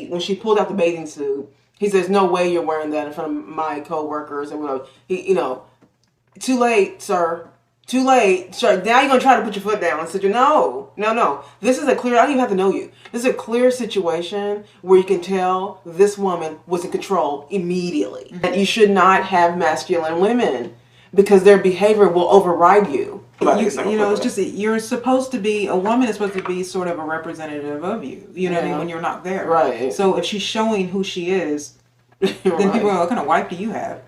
When she pulled out the bathing suit, he says, "No way you're wearing that in front of my coworkers." And too late, sir. Too late, sir. Now you're gonna try to put your foot down. I said, no. This is a clear. I don't even have to know you. This is a clear situation where you can tell this woman was in control immediately. And you should not have masculine women because their behavior will override you. It's just you're supposed to be, a woman is supposed to be sort of a representative of you. You know what I mean? When you're not there, right? So if she's showing who she is, then people are, what kind of wife do you have?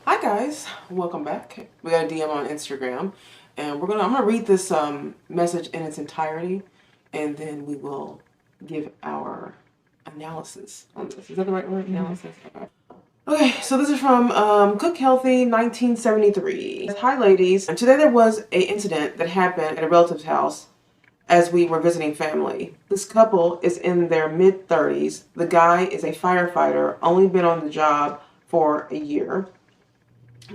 Hi guys, welcome back. We got a DM on Instagram, and I'm gonna read this message in its entirety, and then we will give our analysis on this. Is that the right word? Analysis. Okay, so this is from Cook Healthy 1973. Hi ladies, and today there was an incident that happened at a relative's house as we were visiting family. This couple is in their mid-30s. The guy is a firefighter, only been on the job for a year.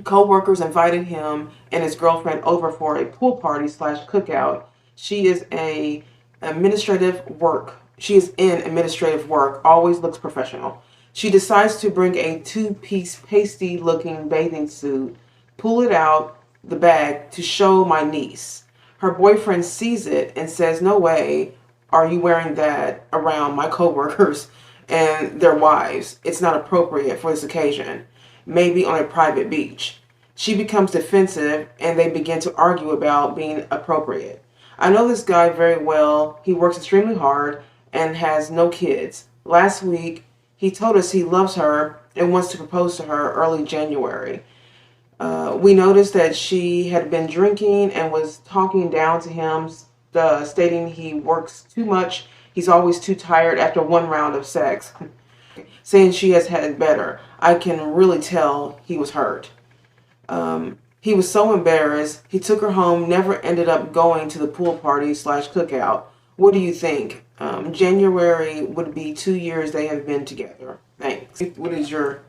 Co-workers invited him and his girlfriend over for a pool party / cookout. She is in administrative work, always looks professional. She decides to bring a 2-piece pasty looking bathing suit, pull it out the bag to show my niece. Her boyfriend sees it and says, "No way are you wearing that around my co-workers and their wives. It's not appropriate for this occasion. Maybe on a private beach." She becomes defensive and they begin to argue about being appropriate. I know this guy very well. He works extremely hard and has no kids. Last week, he told us he loves her and wants to propose to her early January. We noticed that she had been drinking and was talking down to him, stating he works too much. He's always too tired after one round of sex. Saying she has had better. I can really tell he was hurt. He was so embarrassed. He took her home, never ended up going to the pool party / cookout. What do you think? January would be 2 years they have been together. Thanks. What is your...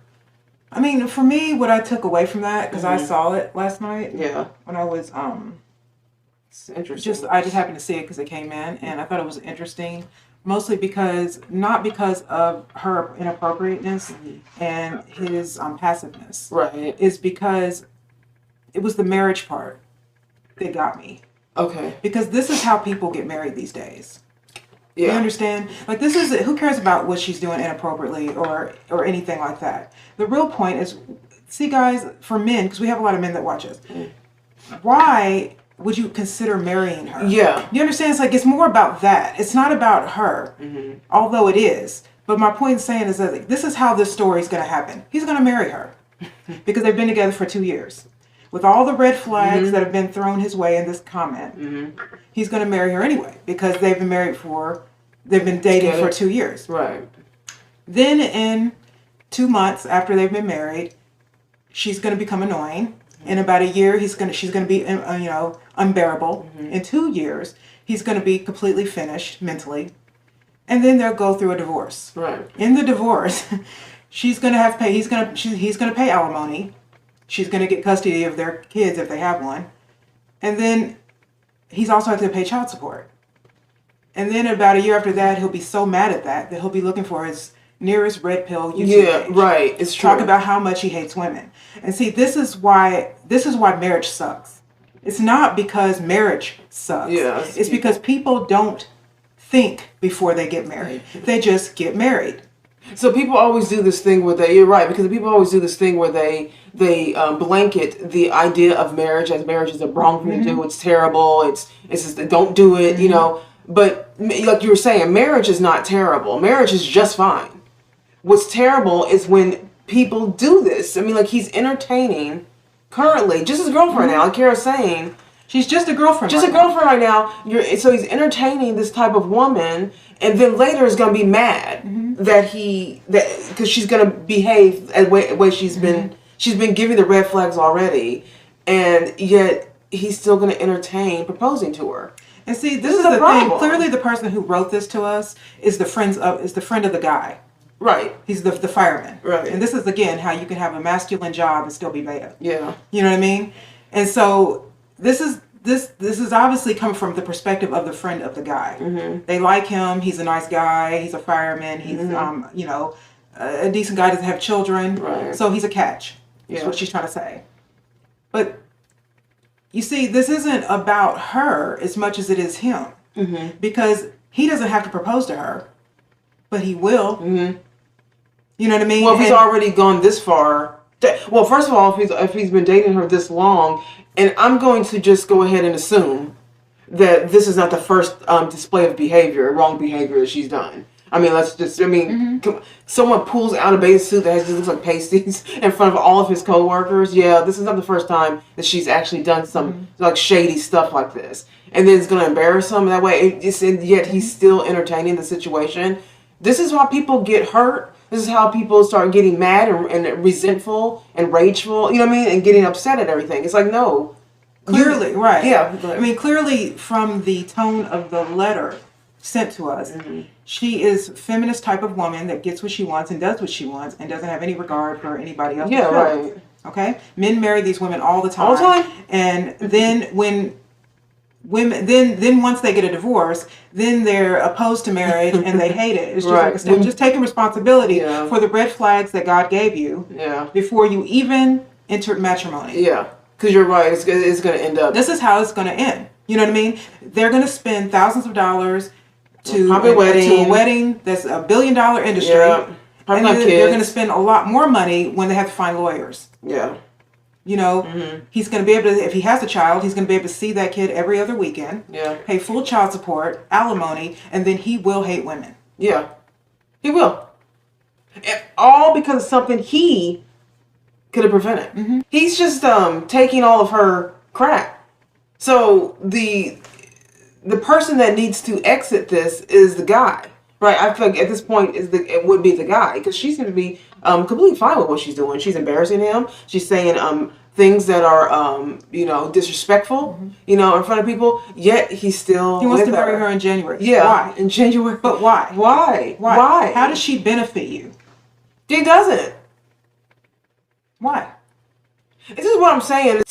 I mean, for me, what I took away from that, because I saw it last night. Yeah. When I was, it's interesting. I just happened to see it because it came in, and I thought it was interesting. Mostly not because of her inappropriateness and his passiveness. Right. It's because it was the marriage part that got me. Okay. Because this is how people get married these days. Yeah. You understand? Like, this is, who cares about what she's doing inappropriately or anything like that? The real point is, see guys, for men, because we have a lot of men that watch us, why would you consider marrying her? Yeah. You understand? It's like, it's more about that. It's not about her, although it is. But my point in saying is that this is how this story is going to happen. He's going to marry her because they've been together for 2 years. With all the red flags that have been thrown his way in this comment, he's going to marry her anyway because they've been dating for 2 years. Right. Then in 2 months after they've been married, she's going to become annoying. In about a year, she's going to be, unbearable. In 2 years, he's going to be completely finished mentally. And then they'll go through a divorce. Right. In the divorce, she's going to have to pay, he's going to pay alimony. She's going to get custody of their kids if they have one. And then he's also going to pay child support. And then about a year after that, he'll be so mad at that he'll be looking for his nearest red pill YouTube page. Right. It's true. Talk about how much he hates women. And see, this is why marriage sucks. It's not because marriage sucks. Yeah, it's because people don't think before they get married. They just get married. So people always do this thing where you're right, because people always do this thing where they blanket the idea of marriage as marriage is a wrong thing to do. It's terrible. It's just don't do it, But like you were saying, marriage is not terrible. Marriage is just fine. What's terrible is when people do this. I mean, like he's entertaining currently just his girlfriend now. Like Kara's saying, she's just a girlfriend. Just a girlfriend right now. So he's entertaining this type of woman, and then later is going to be mad that because she's going to behave the way she's been giving the red flags already, and yet he's still going to entertain proposing to her. And see, this is the thing. Clearly, the person who wrote this to us is the friend of the guy. Right. He's the fireman. Right. And this is, again, how you can have a masculine job and still be beta. Yeah. You know what I mean? And so this is obviously coming from the perspective of the friend of the guy. Mm-hmm. They like him. He's a nice guy. He's a fireman. He's, a decent guy, doesn't have children. Right. So he's a catch. That's what she's trying to say. But you see, this isn't about her as much as it is him. Mm-hmm. Because he doesn't have to propose to her, but he will. Mm-hmm. You know what I mean? Well, if he's already gone this far. Well, first of all, if he's been dating her this long, and I'm going to just go ahead and assume that this is not the first display of wrong behavior that she's done. I mean, someone pulls out a bathing suit that just looks like pasties in front of all of his coworkers. Yeah, this is not the first time that she's actually done some like shady stuff like this. And then it's going to embarrass him that way. And yet he's still entertaining the situation. This is why people get hurt. This is how people start getting mad and resentful and rageful. You know what I mean? And getting upset at everything. It's like, no. Clearly, right. Yeah. I mean, clearly from the tone of the letter sent to us, she is a feminist type of woman that gets what she wants and does what she wants and doesn't have any regard for anybody else's feelings. Right. Okay? Men marry these women all the time. All the time. And then when women then once they get a divorce, then they're opposed to marriage and they hate it. It's just like a step. Just taking responsibility for the red flags that God gave you before you even entered matrimony. Yeah. Because you're right. It's going to end up. This is how it's going to end. You know what I mean? They're going to spend thousands of dollars to a wedding that's $1 billion industry. Yeah. And they're going to spend a lot more money when they have to find lawyers. Yeah. You know, he's going to be able to, if he has a child, he's going to be able to see that kid every other weekend. Yeah. Pay full child support, alimony, and then he will hate women. Yeah. He will. And all because of something he could have prevented. He's just taking all of her crap. So the person that needs to exit this is the guy. Right, I feel like at this point it would be the guy, because she's going to be completely fine with what she's doing. She's embarrassing him. She's saying things that are disrespectful, in front of people. Yet he wants to marry her in January. Yeah, why? In January. But why? Why? How does she benefit you? She doesn't. Why? This is what I'm saying.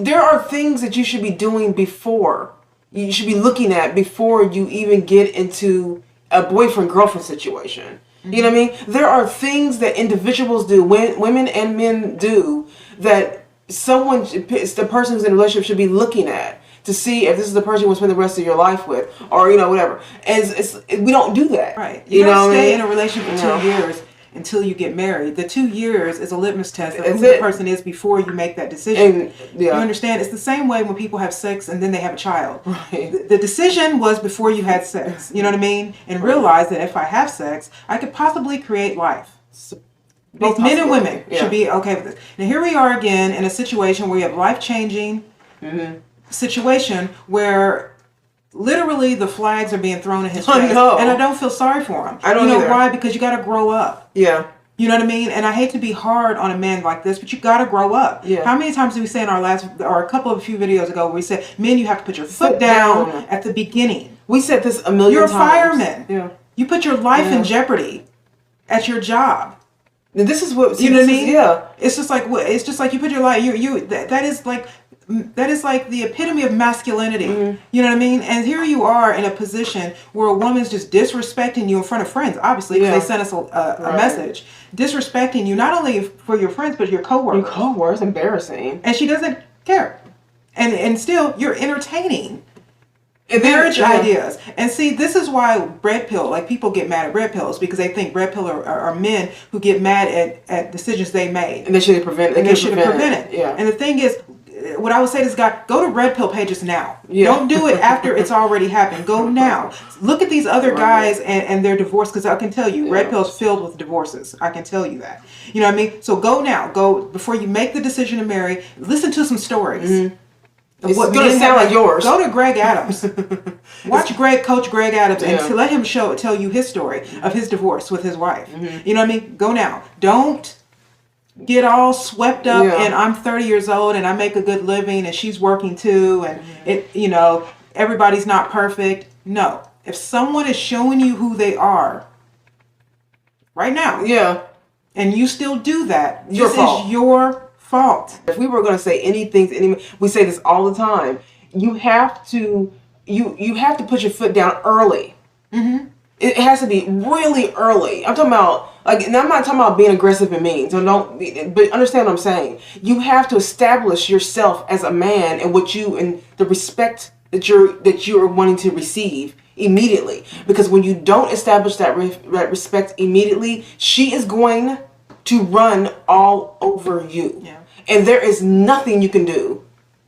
There are things that you should be doing before. You should be looking at before you even get into a boyfriend-girlfriend situation. You know what I mean? There are things that individuals do, women and men do, that the person who's in a relationship should be looking at to see if this is the person you want to spend the rest of your life with, or, whatever. And we don't do that. Right. You don't stay in a relationship for 2 years until you get married. The 2 years is a litmus test of who the person is before you make that decision. You understand? It's the same way when people have sex and then they have a child. Right. The decision was before you had sex. You know what I mean? And realize that if I have sex, I could possibly create life. Both men and women should be okay with this. Now here we are again in a situation where you have life-changing situation where literally the flags are being thrown in his face. And I don't feel sorry for him. I don't either. Why? Because you got to grow up. Yeah. You know what I mean? And I hate to be hard on a man like this, but you got to grow up. Yeah. How many times did we say in a few videos ago, where we said, men, you have to put your foot down at the beginning. We said this a million times. You're a fireman. Yeah. You put your life in jeopardy at your job. And this is what you know what I mean? Yeah. It's just like you put your life. That is like the epitome of masculinity. You know what I mean? And here you are in a position where a woman's just disrespecting you in front of friends, obviously, because they sent us a message. Disrespecting you, not only for your friends, but your coworkers. Your coworkers, embarrassing. And she doesn't care. And still, you're entertaining and marriage ideas. And see, this is why red pill, like people get mad at red pills, because they think red pill are men who get mad at decisions they made. And they should have prevented. They should have prevented. Yeah. And the thing is, what I would say to this guy, go to red pill pages now. Yeah. Don't do it after it's already happened. Go now. Look at these other guys and their divorce, because I can tell you, red pill's filled with divorces. I can tell you that. You know what I mean? So go now. Go before you make the decision to marry. Listen to some stories. It's going to sound like yours. Go to Greg Adams. Watch Coach Greg Adams, and to let him tell you his story of his divorce with his wife. You know what I mean? Go now. Don't get all swept up and I'm 30 years old and I make a good living and she's working too and everybody's not perfect. No. If someone is showing you who they are right now, Yeah. and you still do that, Your this fault. is your fault. If we were going to say anything, we say this all the time. You have to put your foot down early. Mm-hmm. It has to be really early. I'm talking about and I'm not talking about being aggressive and mean. So but understand what I'm saying. You have to establish yourself as a man and the respect that you're wanting to receive immediately. Because when you don't establish that respect immediately, she is going to run all over you. Yeah. And there is nothing you can do.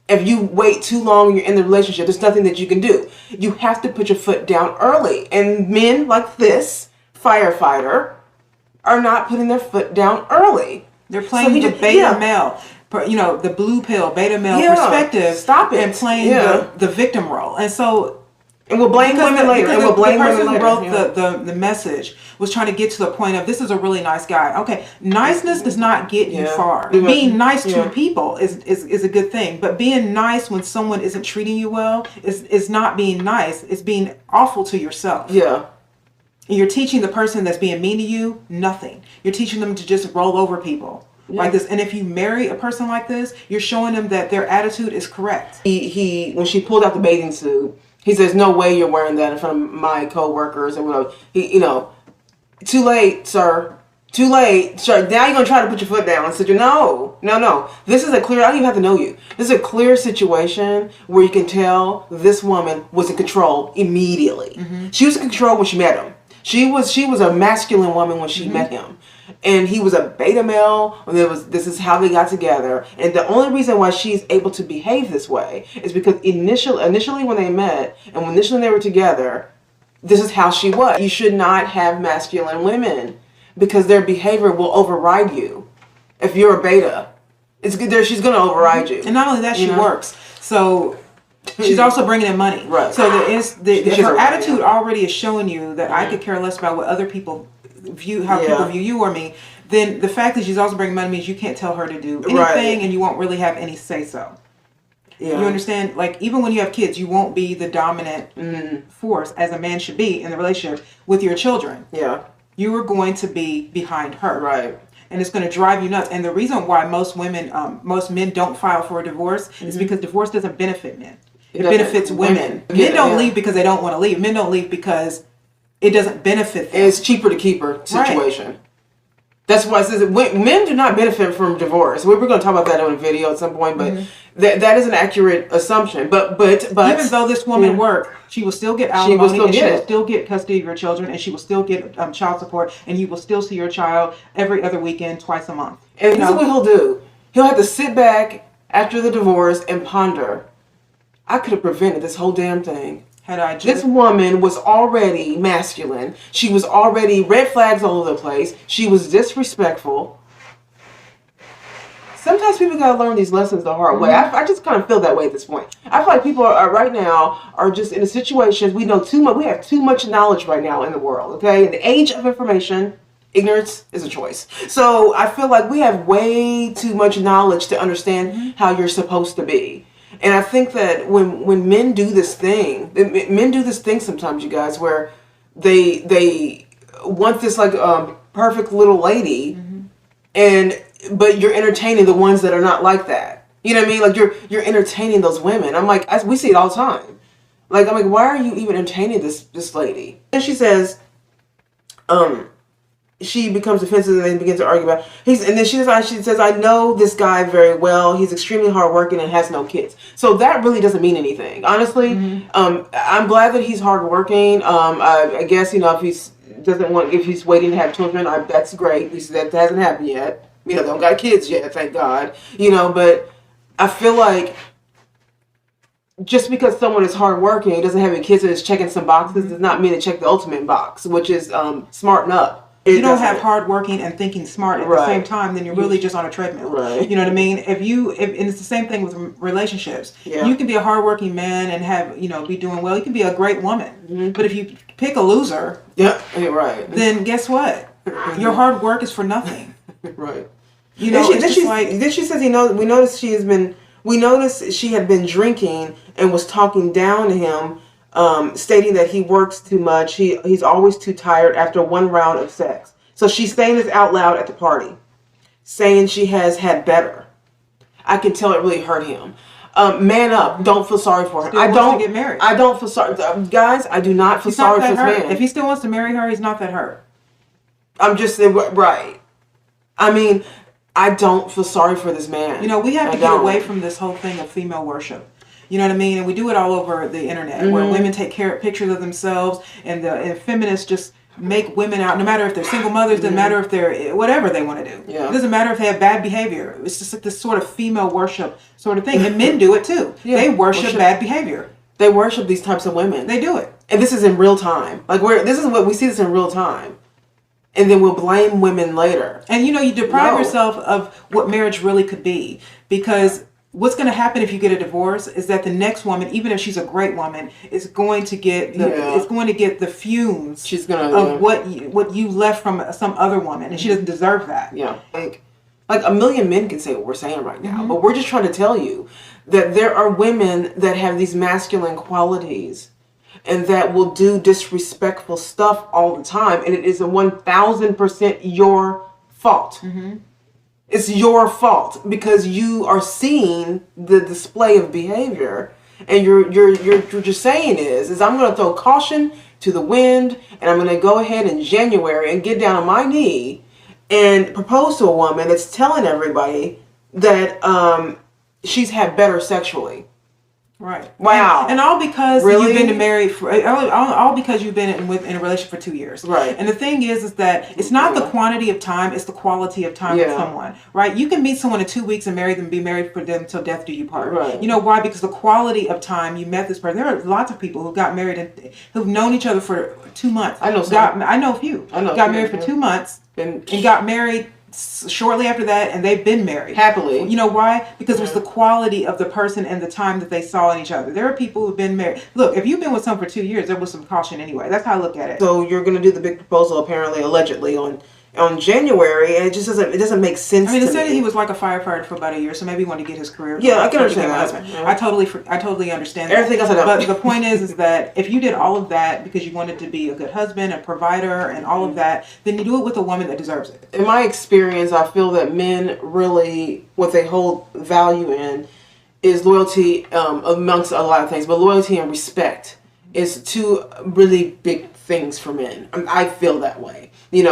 If you wait too long and you're in the relationship, there's nothing that you can do. You have to put your foot down early. And men like this firefighter are not putting their foot down early. They're playing the beta male, the blue pill beta male perspective. Stop it. And playing the victim role. And so... And we'll blame women later. And we'll blame women later. The person who wrote the message was trying to get to the point of, this is a really nice guy. Okay, niceness does not get you far. Being nice to people is a good thing. But being nice when someone isn't treating you well is not being nice. It's being awful to yourself. Yeah. And you're teaching the person that's being mean to you nothing. You're teaching them to just roll over people like this. And if you marry a person like this, you're showing them that their attitude is correct. He when she pulled out the bathing suit, he says, "No way you're wearing that in front of my coworkers." And too late, sir. Too late, sir. Now you're gonna try to put your foot down. I said, no. This is a clear. I don't even have to know you. This is a clear situation where you can tell this woman was in control immediately. Mm-hmm. She was in control when she met him. She was a masculine woman when she met him. And he was a beta male. This is how they got together. And the only reason why she's able to behave this way is because initially when they met and when initially they were together, this is how she was. You should not have masculine women because their behavior will override you. If you're a beta, she's going to override you. And not only that, she works. So she's also bringing in money. Right. So her attitude already is showing you that I could care less about what other people view, how people view you or me. Then the fact that she's also bringing money means you can't tell her to do anything, and you won't really have any say so. Yeah. You understand? Like, even when you have kids, you won't be the dominant force as a man should be in the relationship with your children. Yeah. You are going to be behind her. Right. And it's going to drive you nuts. And the reason why most men don't file for a divorce is because divorce doesn't benefit men. It benefits women. Men don't leave because they don't want to leave. Men don't leave because it doesn't benefit them. It's cheaper to keep her situation. Right. That's why it says that men do not benefit from divorce. We're going to talk about that on a video at some point, but that is an accurate assumption. But even though this woman worked, she will still get alimony, she will still get custody of your children, and she will still get child support, and you will still see your child every other weekend, twice a month. And this is what he'll do. He'll have to sit back after the divorce and ponder, I could have prevented this whole damn thing. This woman was already masculine. She was already red flags all over the place. She was disrespectful. Sometimes people gotta learn these lessons the hard way. I just kind of feel that way at this point. I feel like people are right now are just in a situation. We know too much. We have too much knowledge right now in the world. Okay, in the age of information, ignorance is a choice. So I feel like we have way too much knowledge to understand how you're supposed to be. And I think that when men do this thing sometimes, you guys, where they want this like perfect little lady, but you're entertaining the ones that are not like that. You know what I mean? Like you're entertaining those women. I'm like, we see it all the time. Like, I'm like, why are you even entertaining this lady? And she says, she becomes offensive and then begins to argue about she says, I know this guy very well. He's extremely hardworking and has no kids. So that really doesn't mean anything, honestly. I'm glad that he's hardworking. I guess if he's waiting to have children, that's great. At least that hasn't happened yet. They don't got kids yet, thank God. But I feel like just because someone is hardworking, doesn't have any kids and is checking some boxes, does not mean to check the ultimate box, which is smarten up. You don't have hardworking and thinking smart at the same time, then you're really just on a treadmill. Right. You know what I mean? And it's the same thing with relationships. Yeah. You can be a hardworking man and have, be doing well. You can be a great woman. But if you pick a loser, then guess what? Your hard work is for nothing. Right. Then she says, we noticed she had been drinking and was talking down to him stating that he works too much. He's always too tired after one round of sex. So she's saying this out loud at the party, saying she has had better. I can tell it really hurt him. Man up. Don't feel sorry for him. Still wants to get married. I don't feel sorry. Guys, I do not feel sorry for this man. If he still wants to marry her, he's not that hurt. I'm just saying, right. I mean, I don't feel sorry for this man. You know, we have to get away from this whole thing of female worship. You know what I mean? And we do it all over the internet, where women take pictures of themselves, and feminists just make women out, no matter if they're single mothers, doesn't matter if they're whatever they want to do. Yeah. It doesn't matter if they have bad behavior. It's just like this sort of female worship sort of thing. And men do it too. Yeah. They worship bad behavior. They worship these types of women. They do it. And this is in real time. Like this is what we see this in real time. And then we'll blame women later. And you deprive yourself of what marriage really could be, because what's going to happen if you get a divorce is that the next woman, even if she's a great woman, is going to get the fumes of what you left from some other woman, and she doesn't deserve that. Yeah, like a million men can say what we're saying right now, but we're just trying to tell you that there are women that have these masculine qualities and that will do disrespectful stuff all the time, and it is 1,000% your fault. It's your fault because you are seeing the display of behavior, and you're what you're saying is I'm going to throw caution to the wind, and I'm going to go ahead in January and get down on my knee and propose to a woman that's telling everybody that she's had better sexually. Right. Wow. And all because you've been married for all because you've been in a relationship for 2 years. Right. And the thing is that it's not the quantity of time, it's the quality of time with someone. Right. You can meet someone in 2 weeks and marry them, be married for them till death do you part. Right. You know why? Because the quality of time you met this person. There are lots of people who got married and who've known each other for 2 months. I know some. I know a few. Got married for 2 months and got married shortly after that, and they've been married happily. You know why? Because it was the quality of the person and the time that they saw in each other. There are people who've been married. Look, if you've been with someone for 2 years, there was some caution anyway. That's how I look at it. So you're going to do the big proposal, apparently, allegedly, on January, and it doesn't make sense. I mean, it said he was like a firefighter for about a year, so maybe he wanted to get his career. Yeah, I can understand that. Yeah. I totally understand that. Everything else I know. But the point is that if you did all of that because you wanted to be a good husband, a provider, and all of that, then you do it with a woman that deserves it. In my experience, I feel that men really, what they hold value in is loyalty, amongst a lot of things, but loyalty and respect is two really big things for men. I feel that way. In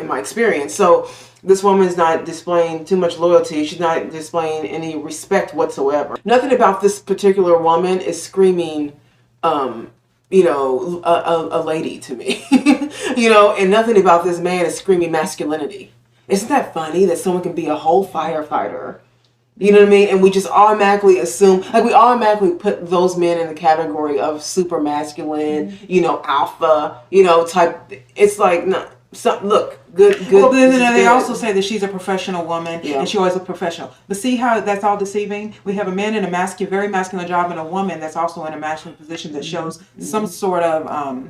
my experience. So this woman is not displaying too much loyalty. She's not displaying any respect whatsoever. Nothing about this particular woman is screaming, a lady to me. And nothing about this man is screaming masculinity. Isn't that funny that someone can be a whole firefighter? You know what I mean? And we just automatically assume, we automatically put those men in the category of super masculine, alpha, type. It's like, no, look, good. Well, they also say that she's a professional woman, and she always a professional. But see how that's all deceiving? We have a man in a very masculine job, and a woman that's also in a masculine position that shows some sort of,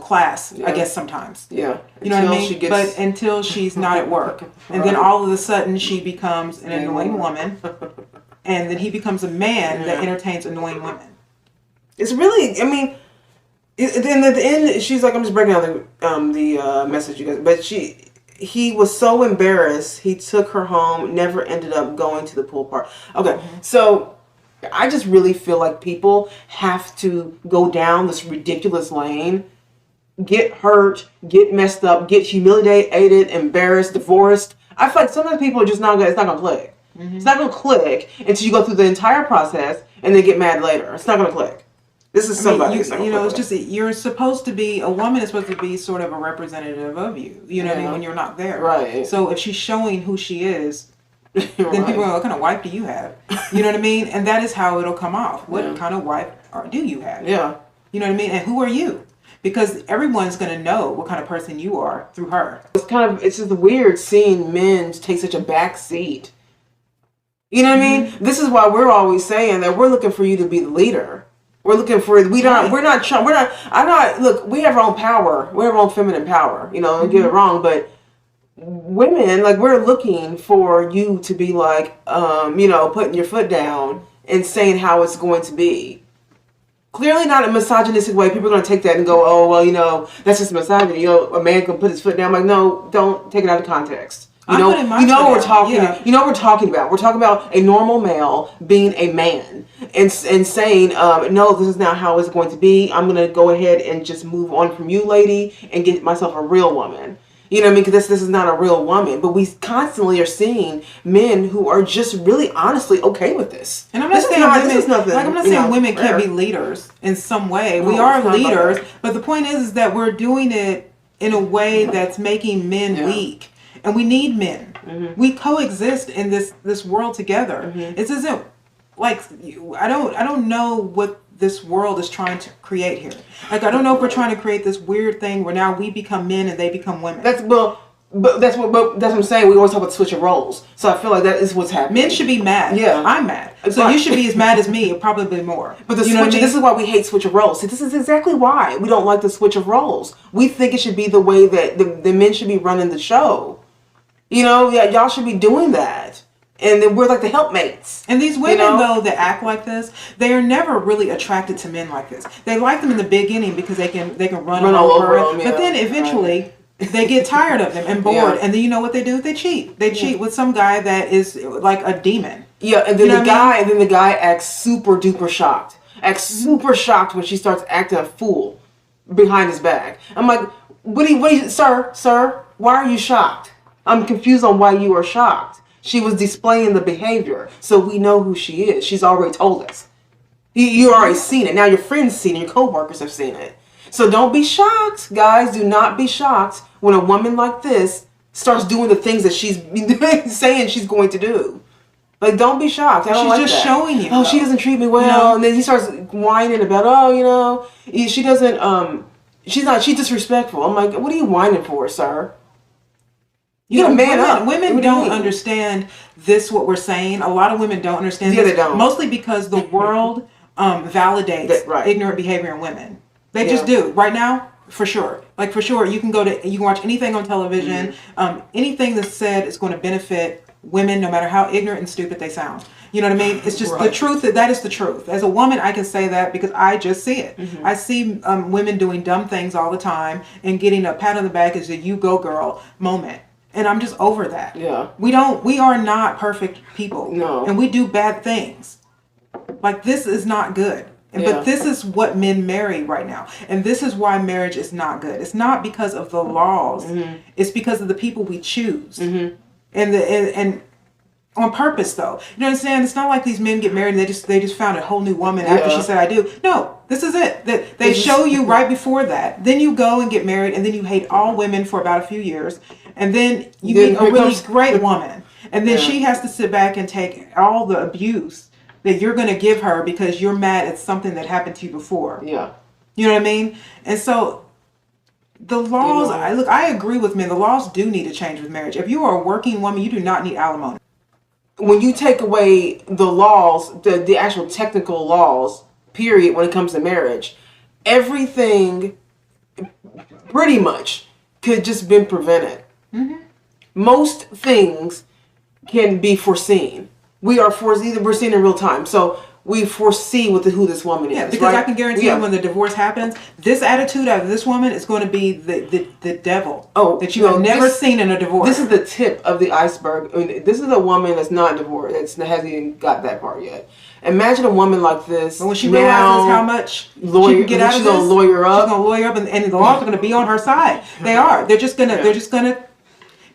class, I guess sometimes. Yeah. You know what I mean? But until she's not at work. And then all of a sudden she becomes an annoying woman. And then he becomes a man that entertains annoying women. It's really, then at the end, she's like, I'm just breaking down the message you guys, but he was so embarrassed, he took her home, never ended up going to the pool party. Okay, so I just really feel like people have to go down this ridiculous lane, get hurt, get messed up, get humiliated, embarrassed, divorced. I feel like sometimes people are just not going to, it's not going to click. It's not going to click until you go through the entire process and then get mad later. It's not going to click. This is somebody. It's just, you're supposed to be, a woman is supposed to be sort of a representative of you. You know what I mean? When you're not there. Right. So if she's showing who she is, then people are like, what kind of wife do you have? You know what I mean? And that is how it'll come off. What kind of wife do you have? Yeah. You know what I mean? And who are you? Because everyone's going to know what kind of person you are through her. It's just weird seeing men take such a back seat. You know what I mean? This is why we're always saying that we're looking for you to be the leader. We're looking for, look, we have our own power. We have our own feminine power, don't get it wrong, but women, we're looking for you to be putting your foot down and saying how it's going to be. Clearly not a misogynistic way. People are going to take that and go, oh, well, that's just misogyny. A man can put his foot down. I'm like, no, don't take it out of context. You know what we're talking. Yeah. You know what we're talking about. We're talking about a normal male being a man and saying, no, this is not how it's going to be. I'm going to go ahead and just move on from you, lady, and get myself a real woman. You know what I mean? Because this is not a real woman. But we constantly are seeing men who are just really honestly okay with this. And I'm not saying women can't be leaders in some way. We are leaders. But the point is that we're doing it in a way that's making men weak. And we need men. Mm-hmm. We coexist in this world together. Mm-hmm. It isn't like I don't know what this world is trying to create here. Like, I don't know if we're trying to create this weird thing where now we become men and they become women. That's what I'm saying. We always talk about the switch of roles. So I feel like that is what's happening. Men should be mad. Yeah, I'm mad. So you should be as mad as me, or probably more. But this is why we hate switch of roles. See, this is exactly why we don't like the switch of roles. We think it should be the way that the men should be running the show. Y'all should be doing that. And then we're like the helpmates. And these women, though, that act like this, they are never really attracted to men like this. They like them in the beginning because they can run all over them. But then eventually they get tired of them and bored. Yeah. And then you know what they do? They cheat. They cheat with some guy that is like a demon. Yeah, and then the guy acts super duper shocked. Acts super shocked when she starts acting a fool behind his back. I'm like, what do you, sir, why are you shocked? I'm confused on why you are shocked. She was displaying the behavior, so we know who she is. She's already told us. You already seen it. Now your friends seen it. Your coworkers have seen it. So don't be shocked, guys. Do not be shocked when a woman like this starts doing the things that she's saying she's going to do. Like, don't be shocked. She's just showing you. Oh, she doesn't treat me well. And then he starts whining about, she doesn't, she's disrespectful. I'm like, what are you whining for, sir? Women don't understand what we're saying. A lot of women don't understand this. They don't. Mostly because the world validates ignorant behavior in women. They just do. Right now, for sure. Like, for sure, you can watch anything on television. Mm-hmm. Anything that's said is going to benefit women, no matter how ignorant and stupid they sound. You know what I mean? It's just the truth. That is the truth. As a woman, I can say that because I just see it. Mm-hmm. I see women doing dumb things all the time and getting a pat on the back as a "you go girl" moment. And I'm just over that. Yeah. We are not perfect people. No. And we do bad things. Like, this is not good. But this is what men marry right now. And this is why marriage is not good. It's not because of the laws. Mm-hmm. It's because of the people we choose. Mm-hmm. And on purpose, though. You understand? It's not like these men get married and they just found a whole new woman after she said I do. No, this is it. They show you right before that. Then you go and get married, and then you hate all women for about a few years. And then you meet a really great woman. And then she has to sit back and take all the abuse that you're going to give her because you're mad at something that happened to you before. Yeah. You know what I mean? And so the laws, I agree with men. The laws do need to change with marriage. If you are a working woman, you do not need alimony. When you take away the laws, the actual technical laws, period, when it comes to marriage, everything pretty much could just been prevented. Mm-hmm. Most things can be foreseen. We're seeing in real time. So we foresee who this woman is. Yeah, because I can guarantee you when the divorce happens, this attitude out of this woman is going to be the devil that you have never seen in a divorce. This is the tip of the iceberg. I mean, this is a woman that's not divorced, that hasn't even got that far yet. Imagine a woman like this. But when she realizes how much she can get out of this, she's going to lawyer up, and the laws are going to be on her side. They are. They're just going to.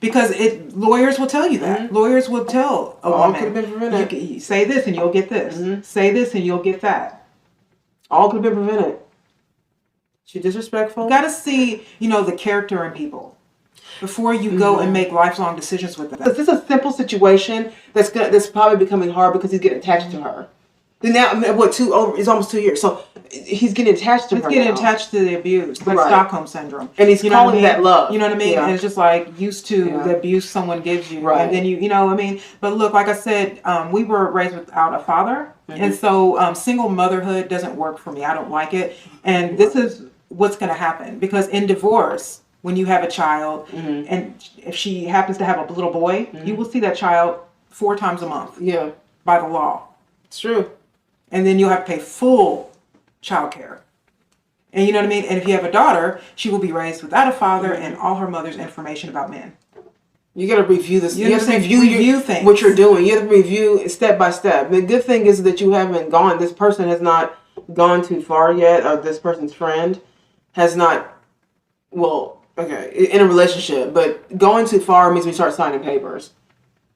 Because lawyers will tell you that. Mm-hmm. Lawyers will tell a woman, could have been prevented. You say this and you'll get this. Mm-hmm. Say this and you'll get that. All could have been prevented. She's disrespectful. You got to see, the character in people before you go and make lifelong decisions with them. This is a simple situation that's probably becoming hard because he's getting attached to her. Now, it's almost 2 years. So he's getting attached to her. He's getting attached to the abuse, like Stockholm Syndrome. And he's calling that love. You know what I mean? Yeah. And it's just like used to the abuse someone gives you. Right. And then you know what I mean? But look, like I said, we were raised without a father. Mm-hmm. And so single motherhood doesn't work for me. I don't like it. And this is what's going to happen. Because in divorce, when you have a child, and if she happens to have a little boy, you will see that child 4 times a month. Yeah. By the law. It's true. And then you'll have to pay full childcare. And you know what I mean? And if you have a daughter, she will be raised without a father and all her mother's information about men. You got to review this. You have to review things. What you're doing. You have to review step by step. The good thing is that you haven't gone. This person has not gone too far yet, or this person's friend has not. Well, okay, in a relationship, but going too far means we start signing papers.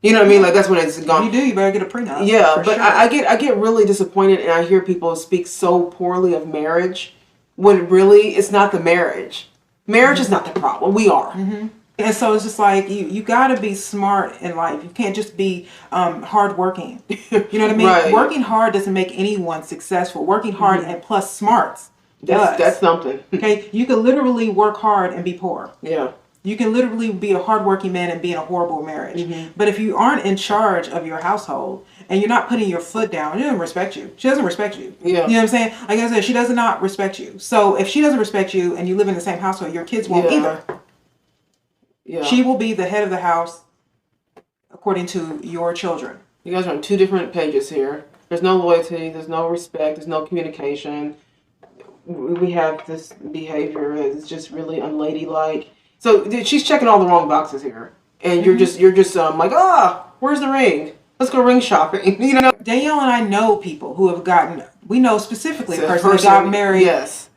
You know what I mean? Like that's when it's gone. You do. You better get a prenup. Yeah, but sure. I get really disappointed, and I hear people speak so poorly of marriage when really it's not the marriage. Marriage is not the problem. We are. Mm-hmm. And so it's just like you got to be smart in life. You can't just be hardworking. You know what I mean? Right. Working hard doesn't make anyone successful. Working hard and plus smarts does. That's something. Okay, you can literally work hard and be poor. Yeah. You can literally be a hardworking man and be in a horrible marriage. But if you aren't in charge of your household and you're not putting your foot down, she doesn't respect you. She doesn't respect you. Yeah. You know what I'm saying? Like I said, she does not respect you. So if she doesn't respect you and you live in the same household, your kids won't either. Yeah. She will be the head of the house according to your children. You guys are on two different pages here. There's no loyalty. There's no respect. There's no communication. We have this behavior that's just really unladylike. So she's checking all the wrong boxes here, and you're just like, where's the ring? Let's go ring shopping. You know, Danielle and I know people who have gotten. We know specifically a person that got married. Yes.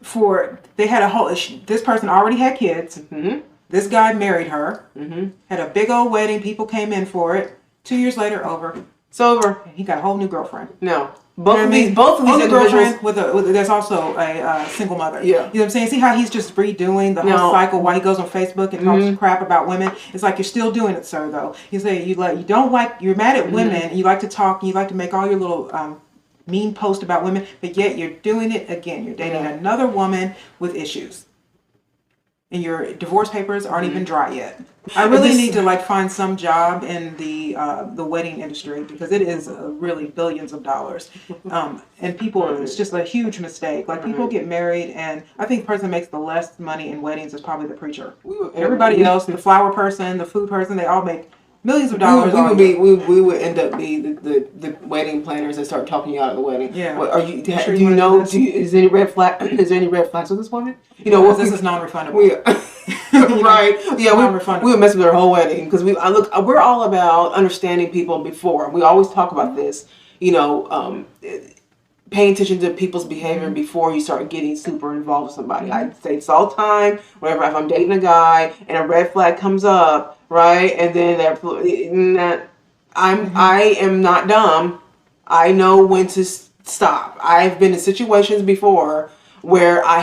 They had a whole. This person already had kids. Mm-hmm. This guy married her. Mm-hmm. Had a big old wedding. People came in for it. 2 years later, over. It's over. He got a whole new girlfriend. No. Both of these girlfriends with there's also a single mother. Yeah. You know what I'm saying? See how he's just redoing the whole cycle while he goes on Facebook and talks crap about women? It's like you're still doing it, sir, though. You say you're mad at women, and you like to talk, and you like to make all your little mean posts about women, but yet you're doing it again. You're dating another woman with issues. And your divorce papers aren't even dry yet. I really need to find some job in the wedding industry because it is really billions of dollars, and people it's just a huge mistake. Like people get married, and I think the person that makes the less money in weddings is probably the preacher. Everybody else, the flower person, the food person, they all make millions of dollars. We would end up being the wedding planners that start talking you out of the wedding. Yeah. What, is there any red flag? Is there any red flags with this woman? You know, this is non-refundable. Right. Yeah, we would mess with her whole wedding because we're all about understanding people before. We always talk about this, paying attention to people's behavior before you start getting super involved with somebody. I say this all the time, whenever if I'm dating a guy and a red flag comes up, right? And then I am not dumb. I know when to stop. I've been in situations before where I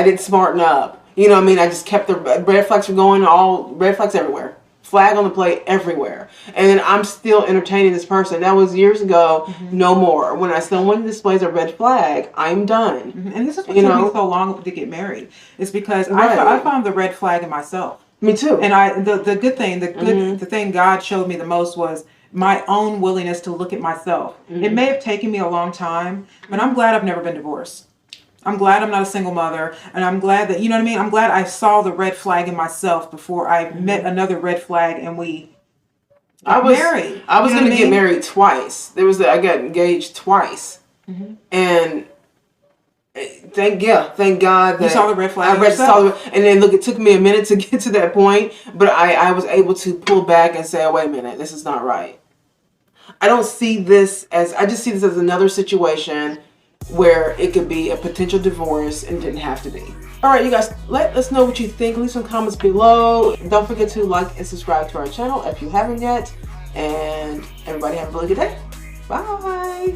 didn't smarten up. You know what I mean? I just kept the red flags from going, all red flags everywhere. Flag on the plate everywhere. And then I'm still entertaining this person. That was years ago, no more. When someone displays a red flag, I'm done. And this is what took me so long to get married. It's because I found the red flag in myself. Me too. And the good thing, the thing God showed me the most was my own willingness to look at myself. It may have taken me a long time, but I'm glad I've never been divorced. I'm glad I'm not a single mother, and I'm glad that, you know what I mean? I'm glad I saw the red flag in myself before I met another red flag and we got married. I was going to get married twice. I got engaged twice. And thank God that you saw the red flag. And then look, it took me a minute to get to that point, but I was able to pull back and say, oh, wait a minute, this is not right. I just see this as another situation where it could be a potential divorce and didn't have to be. All right, you guys, let us know what you think. Leave some comments below. Don't forget to like and subscribe to our channel if you haven't yet. And everybody have a really good day. Bye.